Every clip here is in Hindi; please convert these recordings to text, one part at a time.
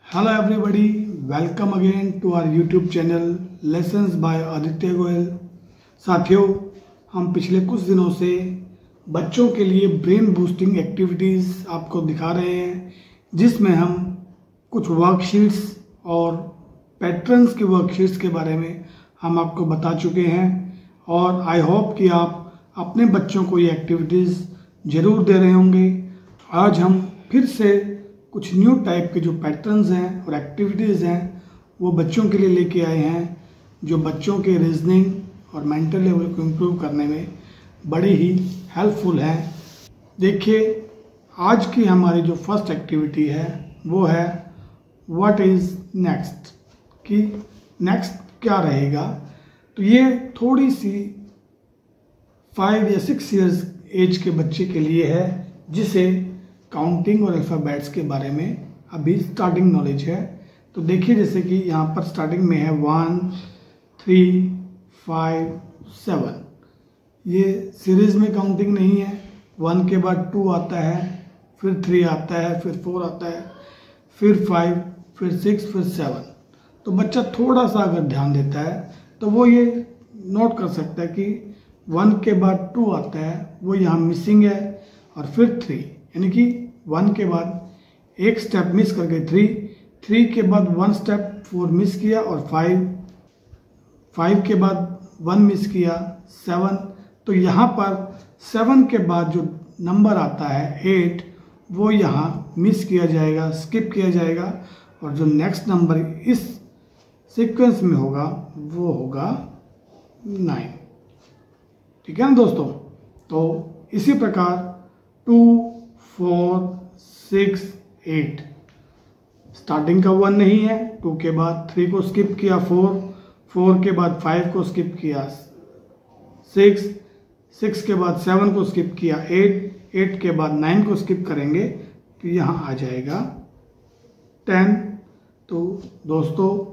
Hello everybody, welcome again to our YouTube channel lessons by Aditya Goyal. साथियों, हम पिछले कुछ दिनों से बच्चों के लिए ब्रेन बूस्टिंग एक्टिविटीज़ आपको दिखा रहे हैं, जिसमें हम कुछ वर्कशीट्स और पैटर्न्स की वर्कशीट्स के बारे में हम आपको बता चुके हैं और आई होप कि आप अपने बच्चों को ये एक्टिविटीज़ ज़रूर दे रहे होंगे। आज हम फिर से कुछ न्यू टाइप के जो पैटर्न्स हैं और एक्टिविटीज़ हैं वो बच्चों के लिए लेके आए हैं, जो बच्चों के रीजनिंग और मेंटल लेवल को इम्प्रूव करने में बड़ी ही हेल्पफुल है। देखिए, आज की हमारी जो फर्स्ट एक्टिविटी है वो है व्हाट इज़ नेक्स्ट, कि नेक्स्ट क्या रहेगा। तो ये थोड़ी सी 5 या 6 इयर्स एज के बच्चे के लिए है, जिसे काउंटिंग और अल्फ़ाबेट्स के बारे में अभी स्टार्टिंग नॉलेज है। तो देखिए, जैसे कि यहाँ पर स्टार्टिंग में है 1 3 5 7। ये सीरीज़ में काउंटिंग नहीं है। 1 के बाद 2 आता है, फिर 3 आता है, फिर 4 आता है, फिर 5, फिर 6, फिर 7। तो बच्चा थोड़ा सा अगर ध्यान देता है तो वो ये नोट कर सकता है कि 1 के बाद 2 आता है, वो यहाँ मिसिंग है, और फिर 3, यानी कि 1 के बाद एक स्टेप मिस कर गए 3 के बाद 1 स्टेप 4 मिस किया, और 5 के बाद 1 मिस किया 7। तो यहाँ पर 7 के बाद जो नंबर आता है 8, वो यहाँ मिस किया जाएगा, स्किप किया जाएगा, और जो नेक्स्ट नंबर इस सीक्वेंस में होगा वो होगा 9। ठीक है ना दोस्तों। तो इसी प्रकार 2 4 6 8, स्टार्टिंग का 1 नहीं है। 2 के बाद 3 को स्किप किया, 4 के बाद 5 को स्किप किया, 6 के बाद 7 को स्किप किया, 8 के बाद 9 को स्किप करेंगे तो यहाँ आ जाएगा 10। तो दोस्तों,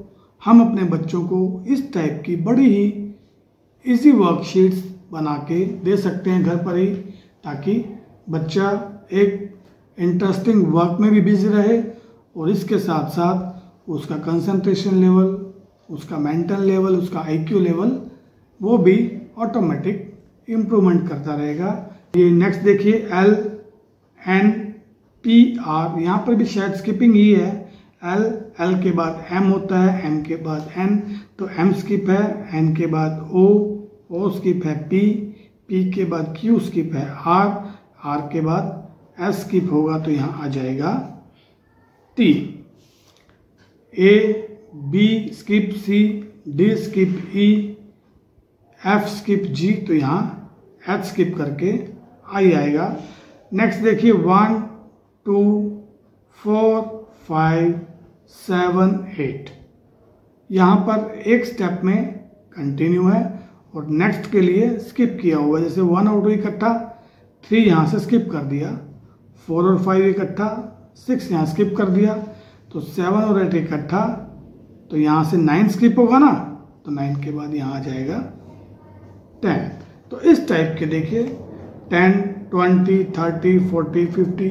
हम अपने बच्चों को इस टाइप की बड़ी ही इजी वर्कशीट्स बना के दे सकते हैं घर पर ही, ताकि बच्चा एक इंटरेस्टिंग वर्क में भी बिजी रहे और इसके साथ साथ उसका कंसंट्रेशन लेवल, उसका मेंटल लेवल, उसका आईक्यू लेवल वो भी ऑटोमेटिक इम्प्रूवमेंट करता रहेगा। ये नेक्स्ट देखिए LNTR, यहाँ पर भी शायद स्किपिंग ही है। L के बाद M होता है, M के बाद N, तो M स्किप है, N के बाद O स्किप है, P के बाद Q स्किप है, R के बाद S स्किप होगा, तो यहाँ आ जाएगा T। A B skip C, D skip E, F skip G, तो यहाँ H स्किप करके I आएगा। नेक्स्ट देखिए 1 2 4 5 7 8, यहाँ पर एक स्टेप में कंटिन्यू है और नेक्स्ट के लिए स्किप किया हुआ है। जैसे 1 और 2 इकट्ठा, 3 यहाँ से स्किप कर दिया, 4 और 5 इकट्ठा, 6 यहाँ स्किप कर दिया, तो 7 और 8 इकट्ठा, तो यहाँ से 9 स्किप होगा ना, तो 9 के बाद यहाँ आ जाएगा 10। तो इस टाइप के देखिए 10 20 30 40 50,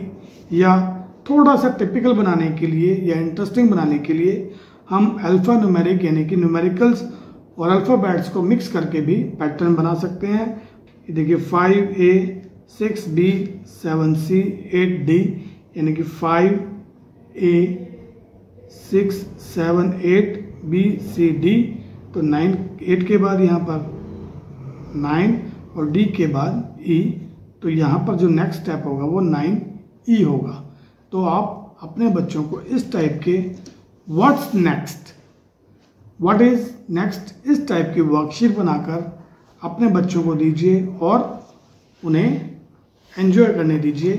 या थोड़ा सा टिपिकल बनाने के लिए या इंटरेस्टिंग बनाने के लिए हम अल्फा न्यूमेरिक यानी कि न्यूमेरिकल्स और अल्फ़ाबेट्स को मिक्स करके भी पैटर्न बना सकते हैं। ये देखिए 5A 6B 7C 8D, यानी कि 5A 6 7 8BCD, तो 8 के बाद यहाँ पर 9 और D के बाद E, तो यहाँ पर जो नेक्स्ट स्टेप होगा वो 9E होगा। तो आप अपने बच्चों को इस टाइप के what's next, what is next, इस टाइप की वर्कशीट बनाकर अपने बच्चों को दीजिए और उन्हें एंजॉय करने दीजिए।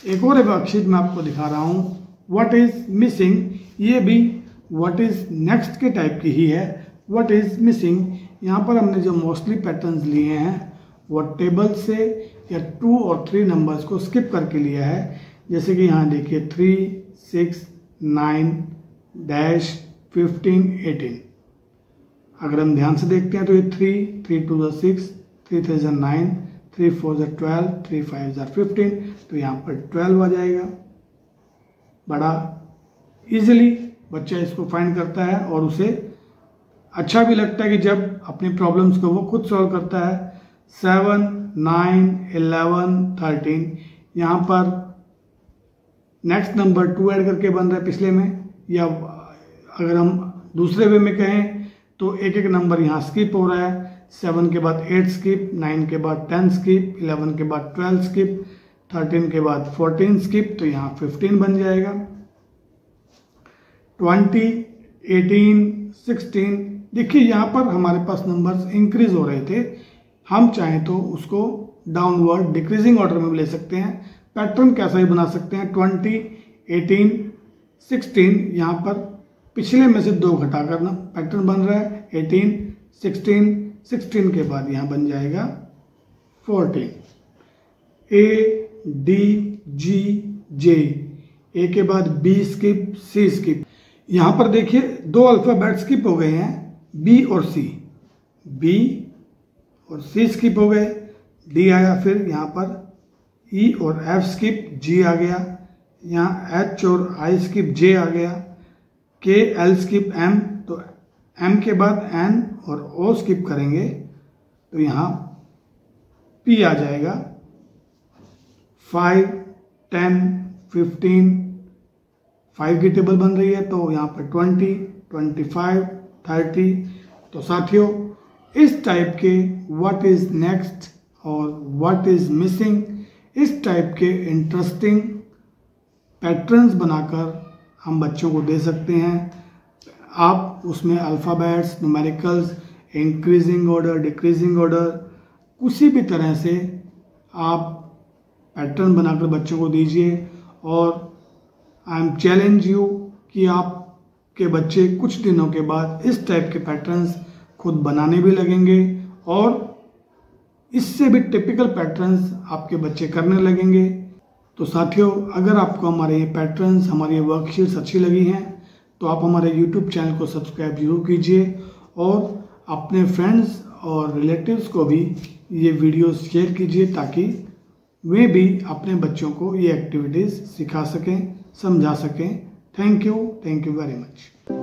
एक और वर्कशीट मैं आपको दिखा रहा हूँ, व्हाट इज मिसिंग। ये भी व्हाट इज नेक्स्ट के टाइप की ही है। व्हाट इज मिसिंग, यहाँ पर हमने जो मोस्टली पैटर्न्स लिए हैं वो टेबल से या 2 और 3 नंबर्स को स्किप करके लिया है। जैसे कि यहाँ देखिए 3 6 9 डैश 15 18। अगर हम ध्यान से देखते हैं तो ये 3 2 6, 3 3 9, 3 4 12, 3 5 15, तो यहाँ पर 12 आ जाएगा। बड़ा इजीली बच्चा इसको फाइंड करता है और उसे अच्छा भी लगता है कि जब अपनी प्रॉब्लम्स को वो खुद सॉल्व करता है। 7, 9, 11, 13 यहाँ पर नेक्स्ट नंबर 2 ऐड करके बन रहा है पिछले में, या अगर हम दूसरे वे में कहें तो एक एक नंबर यहाँ स्किप हो रहा है। 7 के बाद 8 स्किप, 9 के बाद 10 स्किप, 11 के बाद 12 स्किप, 13 के बाद 14 स्किप, तो यहाँ 15 बन जाएगा। 20, 18, 16 देखिए यहाँ पर हमारे पास नंबर्स इंक्रीज हो रहे थे, हम चाहें तो उसको डाउनवर्ड डिक्रीजिंग ऑर्डर में भी ले सकते हैं। पैटर्न कैसा ही बना सकते हैं, 20, 18, 16 यहाँ पर पिछले में से 2 घटाकर ना पैटर्न बन रहा है। 18, 16, 16 के बाद यहाँ बन जाएगा 14। A, D, G, J, A के बाद B स्किप, C स्किप। यहाँ पर देखिए 2 अल्फाबेट स्किप हो गए हैं, B और C। B और C स्किप हो गए, D आया, फिर यहाँ पर E और F स्किप, G आ गया, यहाँ H और I स्किप, J आ गया, K, L स्किप, M, तो M के बाद N और O स्किप करेंगे तो यहाँ P आ जाएगा। 5, 10, 15, 5 की टेबल बन रही है तो यहाँ पर 20, 25, 30। तो साथियों इस टाइप के व्हाट इज नेक्स्ट और व्हाट इज मिसिंग, इस टाइप के इंटरेस्टिंग पैटर्न्स बनाकर हम बच्चों को दे सकते हैं। आप उसमें alphabets, numericals, increasing order, decreasing order, किसी भी तरह से आप पैटर्न बनाकर बच्चों को दीजिए। और आई एम चैलेंज यू कि आपके बच्चे कुछ दिनों के बाद इस टाइप के पैटर्न्स खुद बनाने भी लगेंगे और इससे भी टिपिकल पैटर्न्स आपके बच्चे करने लगेंगे। तो साथियों अगर आपको हमारे ये पैटर्न्स, हमारी ये वर्कशीट्स अच्छी लगी हैं तो आप हमारे YouTube चैनल को सब्सक्राइब जरूर कीजिए और अपने फ्रेंड्स और रिलेटिव्स को भी ये वीडियोस शेयर कीजिए ताकि वे भी अपने बच्चों को ये एक्टिविटीज़ सिखा सकें, समझा सकें। Thank you very much.